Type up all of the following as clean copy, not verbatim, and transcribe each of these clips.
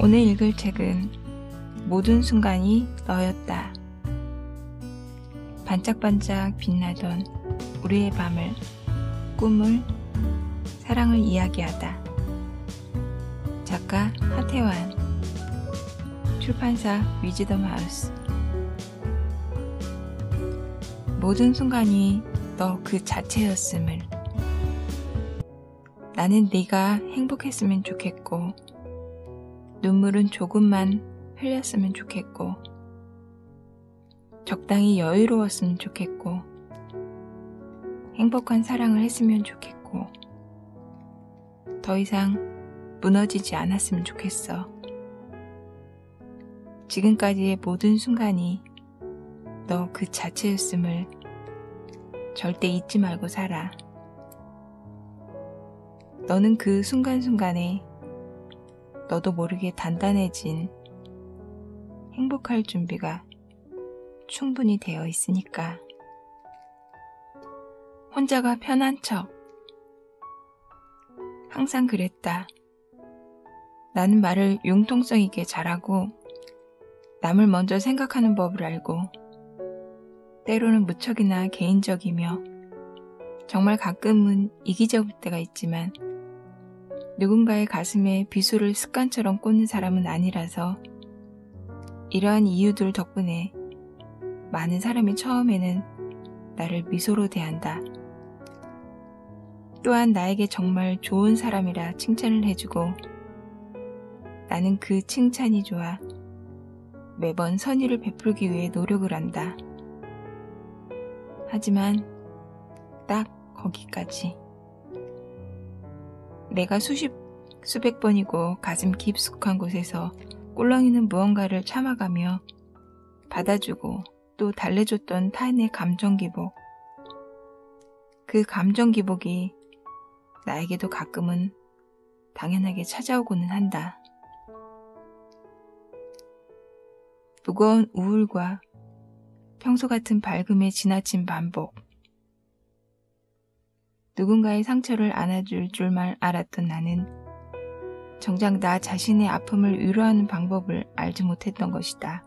오늘 읽을 책은 모든 순간이 너였다. 반짝반짝 빛나던 우리의 밤을, 꿈을, 사랑을 이야기하다. 작가 하태환, 출판사 위즈덤 하우스. 모든 순간이 너 그 자체였음을. 나는 네가 행복했으면 좋겠고, 눈물은 조금만 흘렸으면 좋겠고, 적당히 여유로웠으면 좋겠고, 행복한 사랑을 했으면 좋겠고, 더 이상 무너지지 않았으면 좋겠어. 지금까지의 모든 순간이 너 그 자체였음을 절대 잊지 말고 살아. 너는 그 순간순간에 너도 모르게 단단해진 행복할 준비가 충분히 되어 있으니까. 혼자가 편한 척. 항상 그랬다. 나는 말을 융통성 있게 잘하고 남을 먼저 생각하는 법을 알고 때로는 무척이나 개인적이며 정말 가끔은 이기적일 때가 있지만 누군가의 가슴에 비수를 습관처럼 꽂는 사람은 아니라서 이러한 이유들 덕분에 많은 사람이 처음에는 나를 미소로 대한다. 또한 나에게 정말 좋은 사람이라 칭찬을 해주고 나는 그 칭찬이 좋아 매번 선의를 베풀기 위해 노력을 한다. 하지만 딱 거기까지. 내가 수백 번이고 가슴 깊숙한 곳에서 꿀렁이는 무언가를 참아가며 받아주고 또 달래줬던 타인의 감정 기복. 그 감정 기복이 나에게도 가끔은 당연하게 찾아오고는 한다. 무거운 우울과 평소 같은 밝음의 지나친 반복. 누군가의 상처를 안아줄 줄만 알았던 나는 정작 나 자신의 아픔을 위로하는 방법을 알지 못했던 것이다.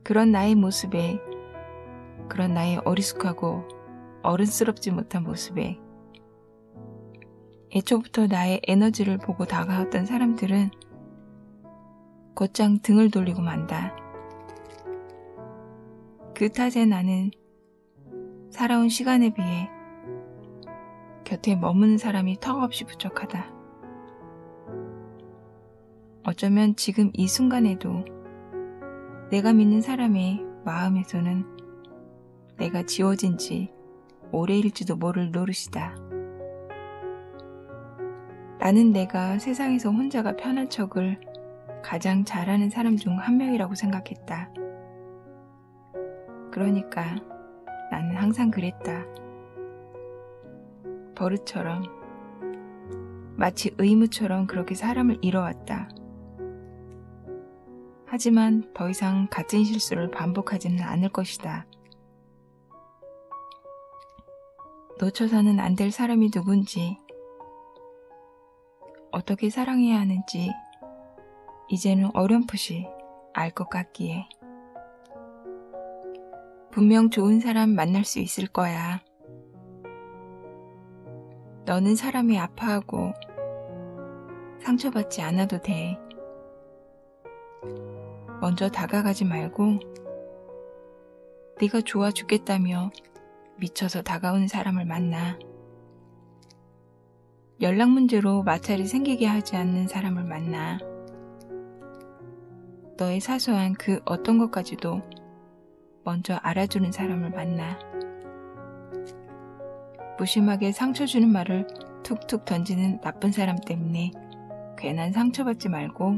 그런 나의 모습에, 그런 나의 어리숙하고 어른스럽지 못한 모습에 애초부터 나의 에너지를 보고 다가왔던 사람들은 곧장 등을 돌리고 만다. 그 탓에 나는 살아온 시간에 비해 곁에 머무는 사람이 턱없이 부족하다. 어쩌면 지금 이 순간에도 내가 믿는 사람의 마음에서는 내가 지워진 지 오래일지도 모를 노릇이다. 나는 내가 세상에서 혼자가 편한 척을 가장 잘하는 사람 중 한 명이라고 생각했다. 그러니까 나는 항상 그랬다. 버릇처럼, 마치 의무처럼 그렇게 사람을 잃어왔다. 하지만 더 이상 같은 실수를 반복하지는 않을 것이다. 놓쳐서는 안 될 사람이 누군지, 어떻게 사랑해야 하는지 이제는 어렴풋이 알 것 같기에. 분명 좋은 사람 만날 수 있을 거야. 너는 사람이 아파하고 상처받지 않아도 돼. 먼저 다가가지 말고 네가 좋아 죽겠다며 미쳐서 다가오는 사람을 만나. 연락 문제로 마찰이 생기게 하지 않는 사람을 만나. 너의 사소한 그 어떤 것까지도 먼저 알아주는 사람을 만나. 무심하게 상처 주는 말을 툭툭 던지는 나쁜 사람 때문에 괜한 상처받지 말고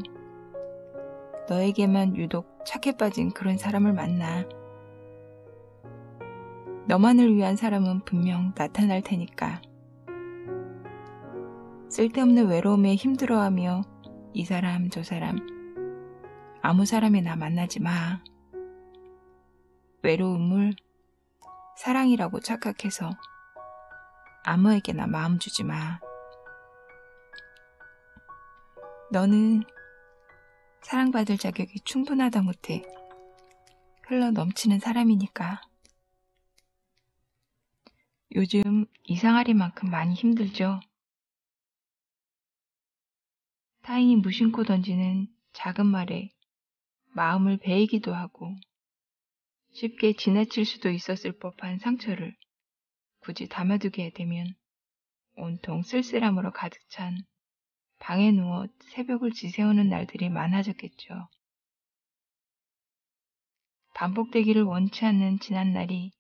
너에게만 유독 착해 빠진 그런 사람을 만나. 너만을 위한 사람은 분명 나타날 테니까. 쓸데없는 외로움에 힘들어하며 이 사람 저 사람 아무 사람이나 만나지 마. 외로움을 사랑이라고 착각해서 아무에게나 마음 주지 마. 너는 사랑받을 자격이 충분하다 못해 흘러 넘치는 사람이니까. 요즘 이상하리만큼 많이 힘들죠. 타인이 무심코 던지는 작은 말에 마음을 베이기도 하고 쉽게 지나칠 수도 있었을 법한 상처를 굳이 담아두게 되면 온통 쓸쓸함으로 가득 찬 방에 누워 새벽을 지새우는 날들이 많아졌겠죠. 반복되기를 원치 않는 지난날이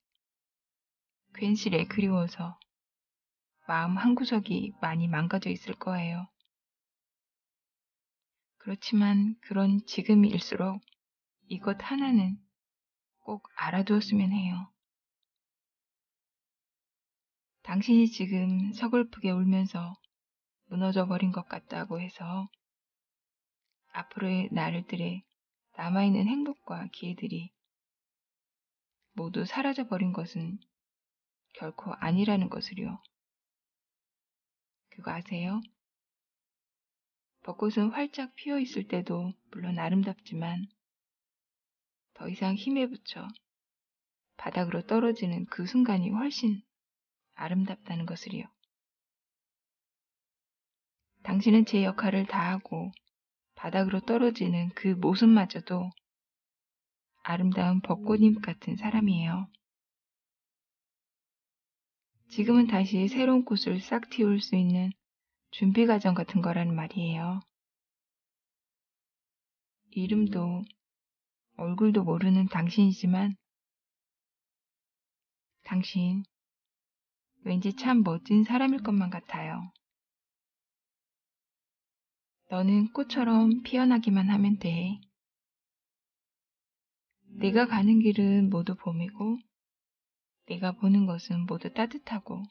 괜시레 그리워서 마음 한구석이 많이 망가져 있을 거예요. 그렇지만 그런 지금일수록 이것 하나는 꼭 알아두었으면 해요. 당신이 지금 서글프게 울면서 무너져 버린 것 같다고 해서 앞으로의 날들에 남아있는 행복과 기회들이 모두 사라져 버린 것은 결코 아니라는 것을요. 그거 아세요? 벚꽃은 활짝 피어 있을 때도 물론 아름답지만 더 이상 힘에 부쳐 바닥으로 떨어지는 그 순간이 훨씬 아름답다는 것을요. 당신은 제 역할을 다하고 바닥으로 떨어지는 그 모습마저도 아름다운 벚꽃잎 같은 사람이에요. 지금은 다시 새로운 꽃을 싹 틔울 수 있는 준비 과정 같은 거라는 말이에요. 이름도 얼굴도 모르는 당신이지만 당신 왠지 참 멋진 사람일 것만 같아요. 너는 꽃처럼 피어나기만 하면 돼. 내가 가는 길은 모두 봄이고 내가 보는 것은 모두 따뜻하고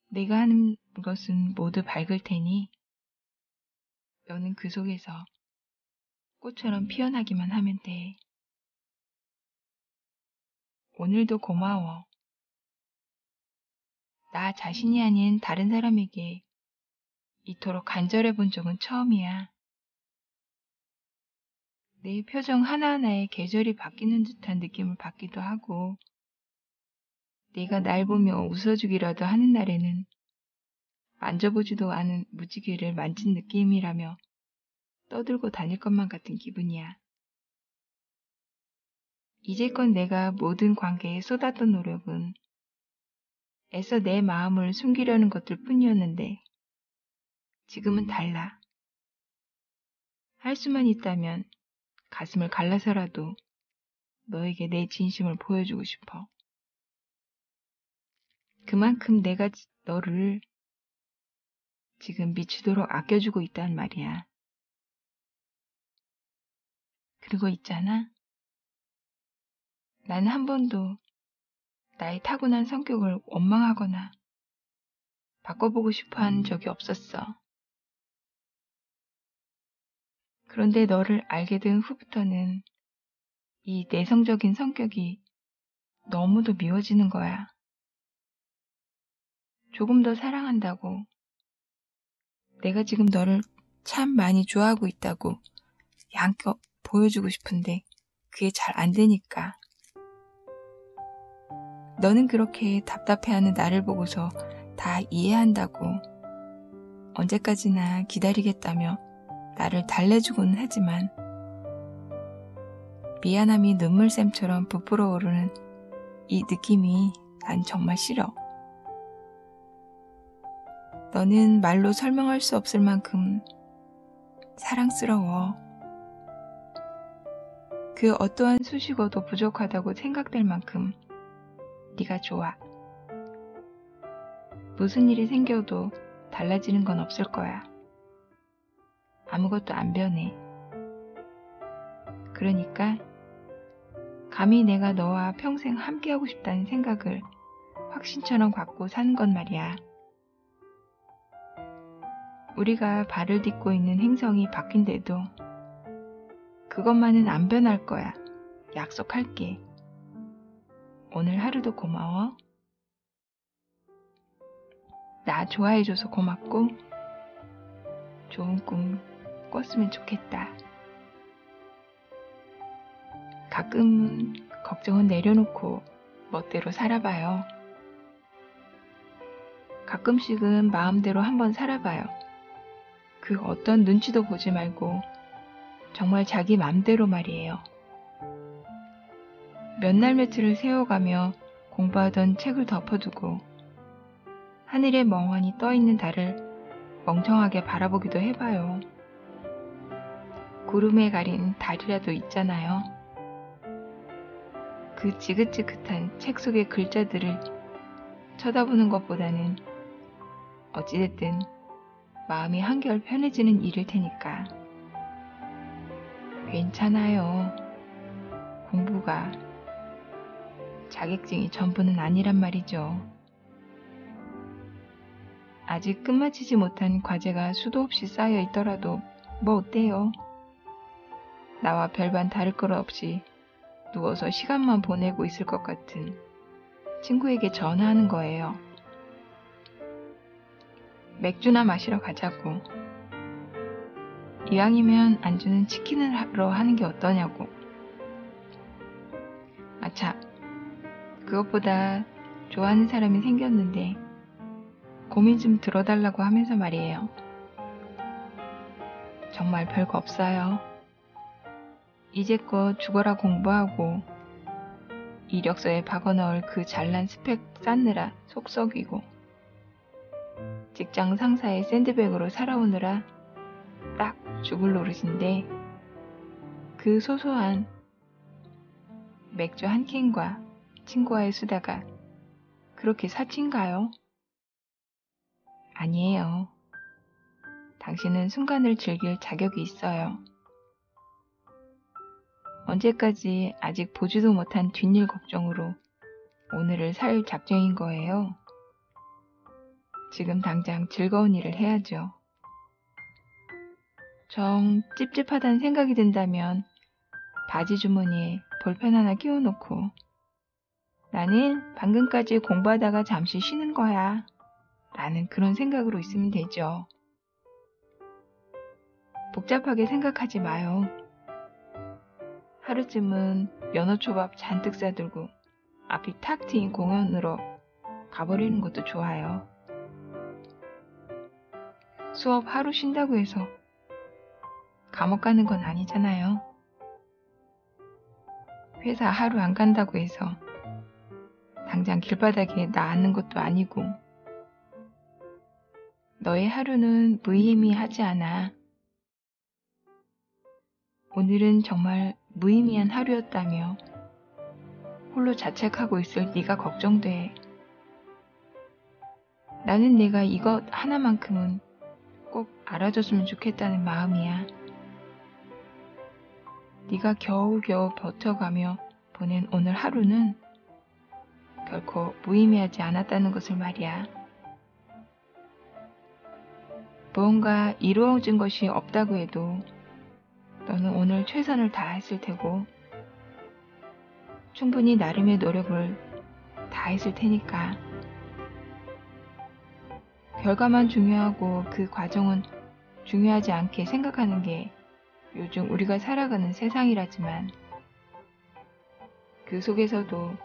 내가 하는 것은 모두 밝을 테니 너는 그 속에서 꽃처럼 피어나기만 하면 돼. 오늘도 고마워. 나 자신이 아닌 다른 사람에게 이토록 간절해 본 적은 처음이야. 내 표정 하나하나에 계절이 바뀌는 듯한 느낌을 받기도 하고 네가 날 보며 웃어주기라도 하는 날에는 만져보지도 않은 무지개를 만진 느낌이라며 떠들고 다닐 것만 같은 기분이야. 이제껏 내가 모든 관계에 쏟았던 노력은 애써 내 마음을 숨기려는 것들 뿐이었는데 지금은 달라. 할 수만 있다면 가슴을 갈라서라도 너에게 내 진심을 보여주고 싶어. 그만큼 내가 너를 지금 미치도록 아껴주고 있단 말이야. 그리고 있잖아. 난 한 번도 나의 타고난 성격을 원망하거나 바꿔보고 싶어 한 적이 없었어. 그런데 너를 알게 된 후부터는 이 내성적인 성격이 너무도 미워지는 거야. 조금 더 사랑한다고, 내가 지금 너를 참 많이 좋아하고 있다고 양껏 보여주고 싶은데 그게 잘 안 되니까. 너는 그렇게 답답해하는 나를 보고서 다 이해한다고 언제까지나 기다리겠다며 나를 달래주고는 하지만 미안함이 눈물샘처럼 부풀어 오르는 이 느낌이 난 정말 싫어. 너는 말로 설명할 수 없을 만큼 사랑스러워. 그 어떠한 수식어도 부족하다고 생각될 만큼 네가 좋아. 무슨 일이 생겨도 달라지는 건 없을 거야. 아무것도 안 변해. 그러니까 감히 내가 너와 평생 함께하고 싶다는 생각을 확신처럼 갖고 사는 건 말이야. 우리가 발을 딛고 있는 행성이 바뀐데도 그것만은 안 변할 거야. 약속할게. 오늘 하루도 고마워. 나 좋아해줘서 고맙고 좋은 꿈 꿨으면 좋겠다. 가끔은 걱정은 내려놓고 멋대로 살아봐요. 가끔씩은 마음대로 한번 살아봐요. 그 어떤 눈치도 보지 말고 정말 자기 맘대로 말이에요. 몇 날 며칠을 세워가며 공부하던 책을 덮어두고 하늘에 멍하니 떠있는 달을 멍청하게 바라보기도 해봐요. 구름에 가린 달이라도 있잖아요. 그 지긋지긋한 책 속의 글자들을 쳐다보는 것보다는 어찌됐든 마음이 한결 편해지는 일일 테니까. 괜찮아요. 공부가 자격증이 전부는 아니란 말이죠. 아직 끝마치지 못한 과제가 수도 없이 쌓여 있더라도 뭐 어때요? 나와 별반 다를 것 없이 누워서 시간만 보내고 있을 것 같은 친구에게 전화하는 거예요. 맥주나 마시러 가자고. 이왕이면 안주는 치킨을 하러 하는 게 어떠냐고. 아차, 그것보다 좋아하는 사람이 생겼는데 고민 좀 들어달라고 하면서 말이에요. 정말 별거 없어요. 이제껏 죽어라 공부하고 이력서에 박아넣을 그 잘난 스펙 쌓느라 속 썩이고 직장 상사의 샌드백으로 살아오느라 딱 죽을 노릇인데 그 소소한 맥주 한 캔과 친구와의 수다가 그렇게 사치인가요? 아니에요. 당신은 순간을 즐길 자격이 있어요. 언제까지 아직 보지도 못한 뒷일 걱정으로 오늘을 살 작정인 거예요? 지금 당장 즐거운 일을 해야죠. 정 찝찝하다는 생각이 든다면 바지 주머니에 볼펜 하나 끼워놓고 나는 방금까지 공부하다가 잠시 쉬는 거야 라는 그런 생각으로 있으면 되죠. 복잡하게 생각하지 마요. 하루쯤은 연어초밥 잔뜩 싸들고 앞이 탁 트인 공원으로 가버리는 것도 좋아요. 수업 하루 쉰다고 해서 감옥 가는 건 아니잖아요. 회사 하루 안 간다고 해서 당장 길바닥에 나앉는 것도 아니고 너의 하루는 무의미하지 않아. 오늘은 정말 무의미한 하루였다며 홀로 자책하고 있을 네가 걱정돼. 나는 내가 이것 하나만큼은 꼭 알아줬으면 좋겠다는 마음이야. 네가 겨우겨우 버텨가며 보낸 오늘 하루는 결코 무의미하지 않았다는 것을 말이야. 무언가 이루어진 것이 없다고 해도 너는 오늘 최선을 다했을 테고 충분히 나름의 노력을 다했을 테니까. 결과만 중요하고 그 과정은 중요하지 않게 생각하는 게 요즘 우리가 살아가는 세상이라지만 그 속에서도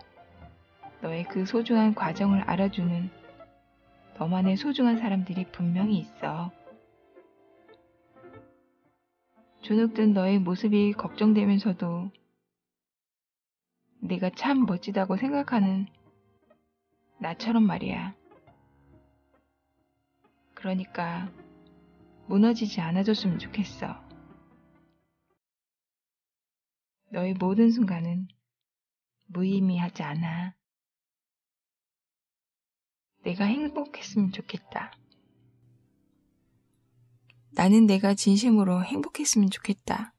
너의 그 소중한 과정을 알아주는 너만의 소중한 사람들이 분명히 있어. 주눅든 너의 모습이 걱정되면서도 네가 참 멋지다고 생각하는 나처럼 말이야. 그러니까 무너지지 않아줬으면 좋겠어. 너의 모든 순간은 무의미하지 않아. 내가 행복했으면 좋겠다. 나는 내가 진심으로 행복했으면 좋겠다.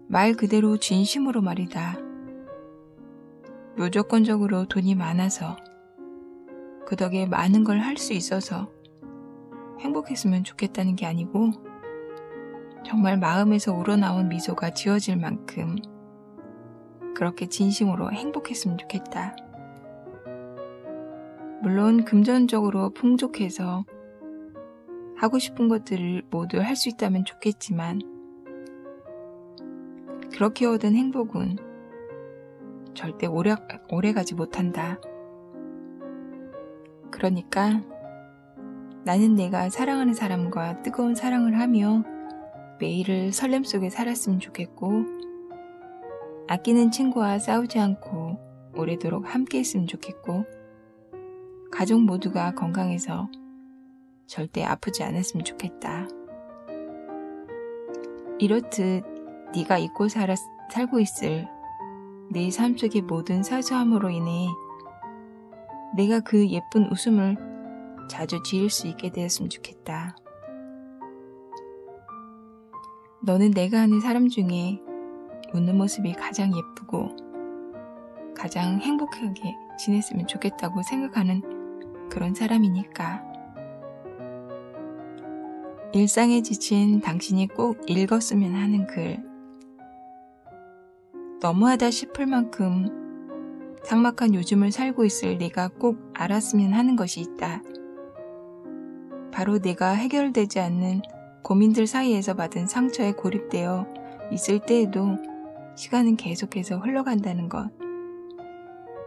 말 그대로 진심으로 말이다. 무조건적으로 돈이 많아서 그 덕에 많은 걸 할 수 있어서 행복했으면 좋겠다는 게 아니고 정말 마음에서 우러나온 미소가 지워질 만큼 그렇게 진심으로 행복했으면 좋겠다. 물론 금전적으로 풍족해서 하고 싶은 것들을 모두 할 수 있다면 좋겠지만 그렇게 얻은 행복은 절대 오래가지 못한다. 그러니까 나는 내가 사랑하는 사람과 뜨거운 사랑을 하며 매일을 설렘 속에 살았으면 좋겠고, 아끼는 친구와 싸우지 않고 오래도록 함께 했으면 좋겠고, 가족 모두가 건강해서 절대 아프지 않았으면 좋겠다. 이렇듯 네가 잊고 살고 있을 내 삶 속의 모든 사소함으로 인해 내가 그 예쁜 웃음을 자주 지을 수 있게 되었으면 좋겠다. 너는 내가 아는 사람 중에 웃는 모습이 가장 예쁘고 가장 행복하게 지냈으면 좋겠다고 생각하는 그런 사람이니까. 일상에 지친 당신이 꼭 읽었으면 하는 글. 너무하다 싶을 만큼 삭막한 요즘을 살고 있을 내가 꼭 알았으면 하는 것이 있다. 바로 내가 해결되지 않는 고민들 사이에서 받은 상처에 고립되어 있을 때에도 시간은 계속해서 흘러간다는 것.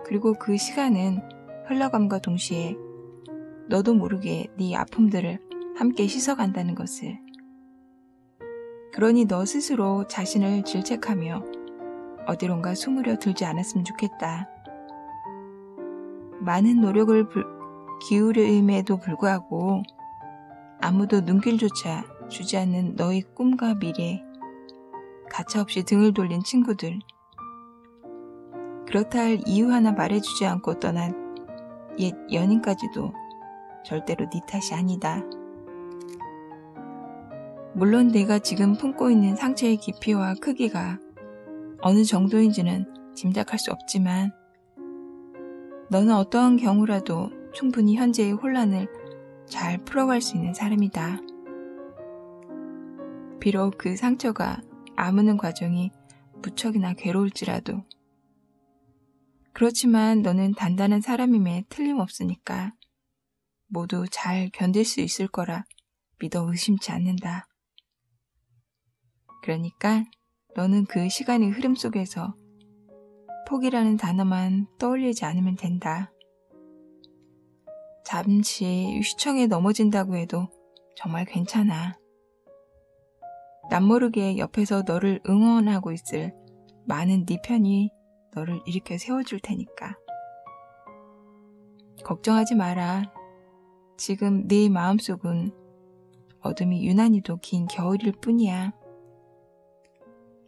그리고 그 시간은 흘러감과 동시에 너도 모르게 네 아픔들을 함께 씻어간다는 것을. 그러니 너 스스로 자신을 질책하며 어디론가 숨으려 들지 않았으면 좋겠다. 많은 노력을 기울임에도 불구하고 아무도 눈길조차 주지 않는 너의 꿈과 미래, 가차없이 등을 돌린 친구들, 그렇다 할 이유 하나 말해주지 않고 떠난 옛 연인까지도 절대로 네 탓이 아니다. 물론 내가 지금 품고 있는 상처의 깊이와 크기가 어느 정도인지는 짐작할 수 없지만 너는 어떠한 경우라도 충분히 현재의 혼란을 잘 풀어갈 수 있는 사람이다. 비록 그 상처가 아무는 과정이 무척이나 괴로울지라도. 그렇지만 너는 단단한 사람임에 틀림없으니까 모두 잘 견딜 수 있을 거라 믿어 의심치 않는다. 그러니까 너는 그 시간의 흐름 속에서 포기라는 단어만 떠올리지 않으면 된다. 잠시 휘청에 넘어진다고 해도 정말 괜찮아. 남모르게 옆에서 너를 응원하고 있을 많은 네 편이 너를 일으켜 세워줄 테니까. 걱정하지 마라. 지금 네 마음속은 어둠이 유난히도 긴 겨울일 뿐이야.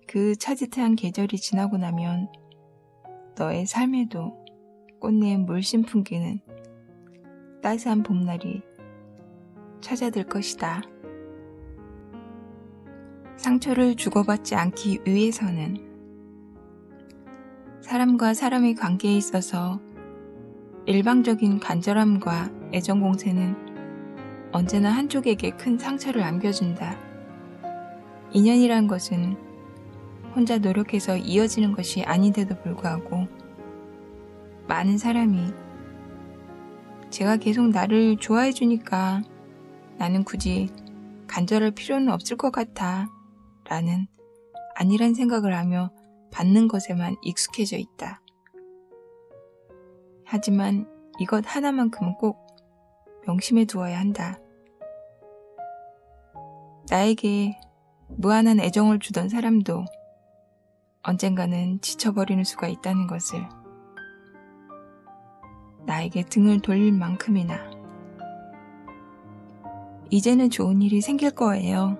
그 차디찬 계절이 지나고 나면 너의 삶에도 꽃내음 물씬 풍기는 따스한 봄날이 찾아들 것이다. 상처를 주고받지 않기 위해서는 사람과 사람의 관계에 있어서 일방적인 간절함과 애정 공세는 언제나 한쪽에게 큰 상처를 안겨준다. 인연이란 것은 혼자 노력해서 이어지는 것이 아닌데도 불구하고 많은 사람이 제가 계속 나를 좋아해 주니까 나는 굳이 간절할 필요는 없을 것 같아 라는 아니란 생각을 하며 받는 것에만 익숙해져 있다. 하지만 이것 하나만큼은 꼭 명심해 두어야 한다. 나에게 무한한 애정을 주던 사람도 언젠가는 지쳐버리는 수가 있다는 것을. 나에게 등을 돌릴 만큼이나. 이제는 좋은 일이 생길 거예요.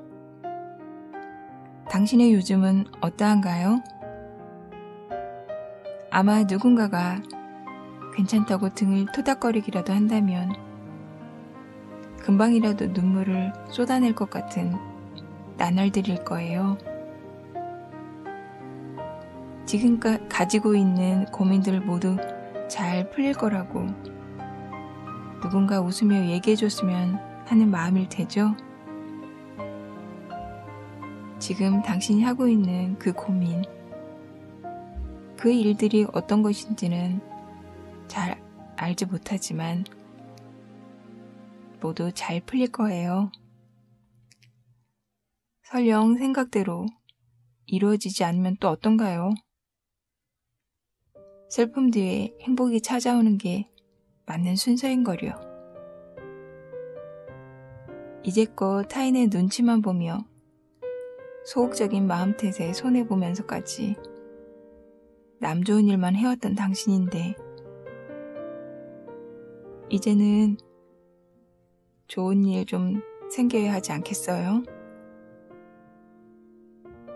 당신의 요즘은 어떠한가요? 아마 누군가가 괜찮다고 등을 토닥거리기라도 한다면 금방이라도 눈물을 쏟아낼 것 같은 나날들일 거예요. 지금까지 가지고 있는 고민들 모두 잘 풀릴 거라고 누군가 웃으며 얘기해줬으면 하는 마음일 테죠. 지금 당신이 하고 있는 그 고민, 그 일들이 어떤 것인지는 잘 알지 못하지만 모두 잘 풀릴 거예요. 설령 생각대로 이루어지지 않으면 또 어떤가요? 슬픔 뒤에 행복이 찾아오는 게 맞는 순서인걸요. 이제껏 타인의 눈치만 보며 소극적인 마음탓에 손해보면서까지 남 좋은 일만 해왔던 당신인데 이제는 좋은 일 좀 생겨야 하지 않겠어요?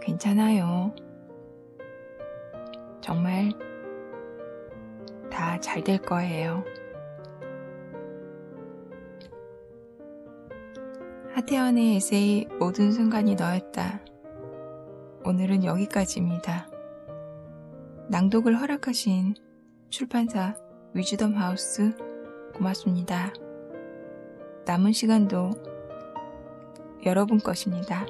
괜찮아요. 정말 다 잘 될 거예요. 하태원의 에세이 모든 순간이 너였다. 오늘은 여기까지입니다. 낭독을 허락하신 출판사 위즈덤 하우스 고맙습니다. 남은 시간도 여러분 것입니다.